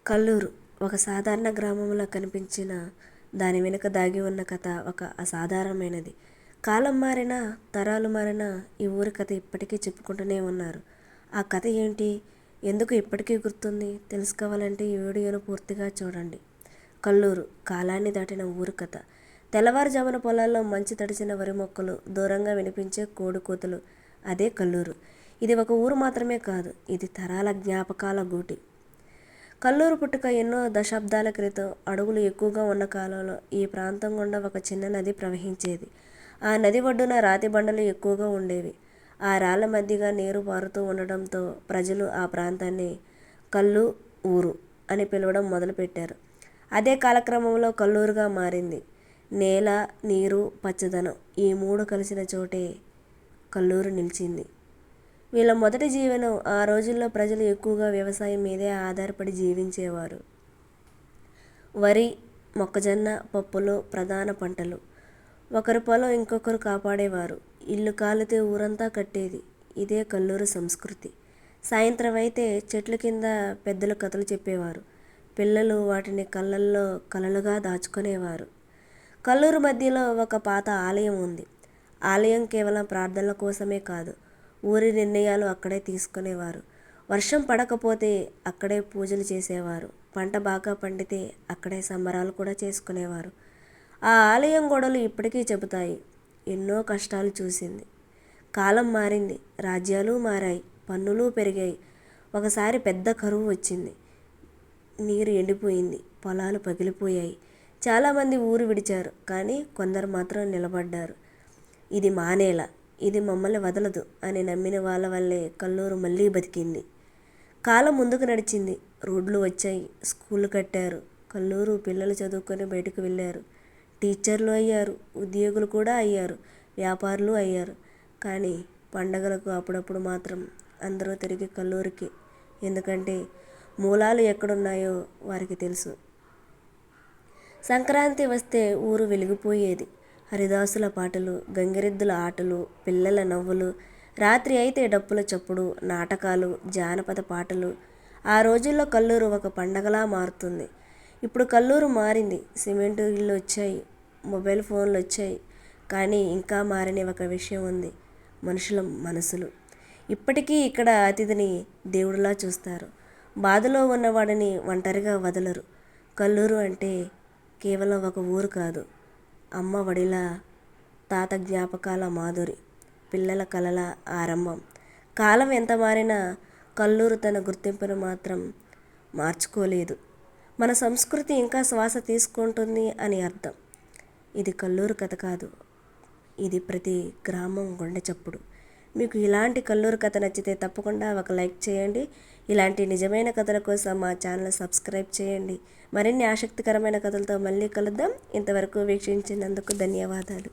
కల్లూరు ఒక సాధారణ గ్రామంలో కనిపించిన దాని వెనుక దాగి ఉన్న కథ ఒక అసాధారణమైనది. కాలం మారినా, తరాలు మారినా ఈ ఊరి కథ ఇప్పటికీ చెప్పుకుంటూనే ఉన్నారు. ఆ కథ ఏంటి? ఎందుకు ఇప్పటికీ గుర్తుంది? తెలుసుకోవాలంటే ఈ వీడియోను పూర్తిగా చూడండి. కల్లూరు కాలాన్ని దాటిన ఊరి కథ. తెల్లవారుజామున పొలాల్లో మంచు తడిసిన వరి మొక్కలు, దూరంగా వినిపించే కోడి కూతలు, అదే కల్లూరు. ఇది ఒక ఊరు మాత్రమే కాదు, ఇది తరాల జ్ఞాపకాల గూటి. కల్లూరు పుట్టుక ఎన్నో దశాబ్దాల క్రితం అడవులు ఎక్కువగా ఉన్న కాలంలో ఈ ప్రాంతం గుండా ఒక చిన్న నది ప్రవహించేది. ఆ నది ఒడ్డున రాతి బండలు ఎక్కువగా ఉండేవి. ఆ రాళ్ల మధ్యగా నీరు పారుతూ ఉండడంతో ప్రజలు ఆ ప్రాంతాన్ని కల్లు ఊరు అని పిలవడం మొదలుపెట్టారు. అదే కాలక్రమంలో కల్లూరుగా మారింది. నేల, నీరు, పచ్చదనం ఈ మూడు కలిసిన చోటే కల్లూరు నిలిచింది. వీళ్ళ మొదటి జీవనం ఆ రోజుల్లో ప్రజలు ఎక్కువగా వ్యవసాయం మీదే ఆధారపడి జీవించేవారు. వరి, మొక్కజొన్న, పప్పులు ప్రధాన పంటలు. ఒకరి పొలం ఇంకొకరు కాపాడేవారు. ఇల్లు కాలితే ఊరంతా కట్టేది. ఇదే కల్లూరు సంస్కృతి. సాయంత్రం అయితే చెట్ల కింద పెద్దలు కథలు చెప్పేవారు. పిల్లలు వాటిని కళ్ళల్లో కలలుగా దాచుకునేవారు. కల్లూరు మధ్యలో ఒక పాత ఆలయం ఉంది. ఆలయం కేవలం ప్రార్థనల కోసమే కాదు, ఊరి నిర్ణయాలు అక్కడే తీసుకునేవారు. వర్షం పడకపోతే అక్కడే పూజలు చేసేవారు. పంట బాగా పండితే అక్కడే సంబరాలు కూడా చేసుకునేవారు. ఆ ఆలయం గోడలు ఇప్పటికీ చెబుతాయి, ఎన్నో కష్టాలు చూసింది. కాలం మారింది, రాజ్యాలు మారాయి, పన్నులు పెరిగాయి. ఒకసారి పెద్ద కరువు వచ్చింది. నీరు ఎండిపోయింది, పొలాలు పగిలిపోయాయి. చాలామంది ఊరు విడిచారు, కానీ కొందరు మాత్రం నిలబడ్డారు. ఇది మానేల, ఇది మమ్మల్ని వదలదు అని నమ్మిన వాళ్ళ వల్లే కల్లూరు మళ్ళీ బతికింది. కాలం ముందుకు నడిచింది. రోడ్లు వచ్చాయి, స్కూళ్ళు కట్టారు. కల్లూరు పిల్లలు చదువుకొని బయటకు వెళ్ళారు. టీచర్లు అయ్యారు, ఉద్యోగులు కూడా అయ్యారు, వ్యాపారులు అయ్యారు. కానీ పండగలకు అప్పుడప్పుడు మాత్రం అందరూ తిరిగి కల్లూరుకి. ఎందుకంటే మూలాలు ఎక్కడున్నాయో వారికి తెలుసు. సంక్రాంతి వస్తే ఊరు వెలిగిపోయేది. హరిదాసుల పాటలు, గంగిరెద్దుల ఆటలు, పిల్లల నవ్వులు. రాత్రి అయితే డప్పుల చప్పుడు, నాటకాలు, జానపద పాటలు. ఆ రోజుల్లో కల్లూరు ఒక పండగలా మారుతుంది. ఇప్పుడు కల్లూరు మారింది. సిమెంటు ఇళ్ళు వచ్చాయి, మొబైల్ ఫోన్లు వచ్చాయి. కానీ ఇంకా మారని ఒక విషయం ఉంది, మనుషుల మనసులు. ఇప్పటికీ ఇక్కడ అతిథిని దేవుడిలా చూస్తారు. బాధలో ఉన్నవాడిని ఒంటరిగా వదలరు. కల్లూరు అంటే కేవలం ఒక ఊరు కాదు, అమ్మ వడిల, తాత జ్ఞాపకాల మాధురి, పిల్లల కలల ఆరంభం. కాలం ఎంత మారినా కల్లూరు తన గుర్తింపును మాత్రం మార్చుకోలేదు. మన సంస్కృతి ఇంకా శ్వాస తీసుకుంటుంది అని అర్థం. ఇది కల్లూరు కథ కాదు, ఇది ప్రతి గ్రామం గుండె చప్పుడు. మీకు ఇలాంటి కల్లూరు కథ నచ్చితే తప్పకుండా ఒక లైక్ చేయండి. ఇలాంటి నిజమైన కథల కోసం మా ఛానల్ సబ్స్క్రైబ్ చేయండి. మరిన్ని ఆసక్తికరమైన కథలతో మళ్ళీ కలుద్దాం. ఇంతవరకు వీక్షించినందుకు ధన్యవాదాలు.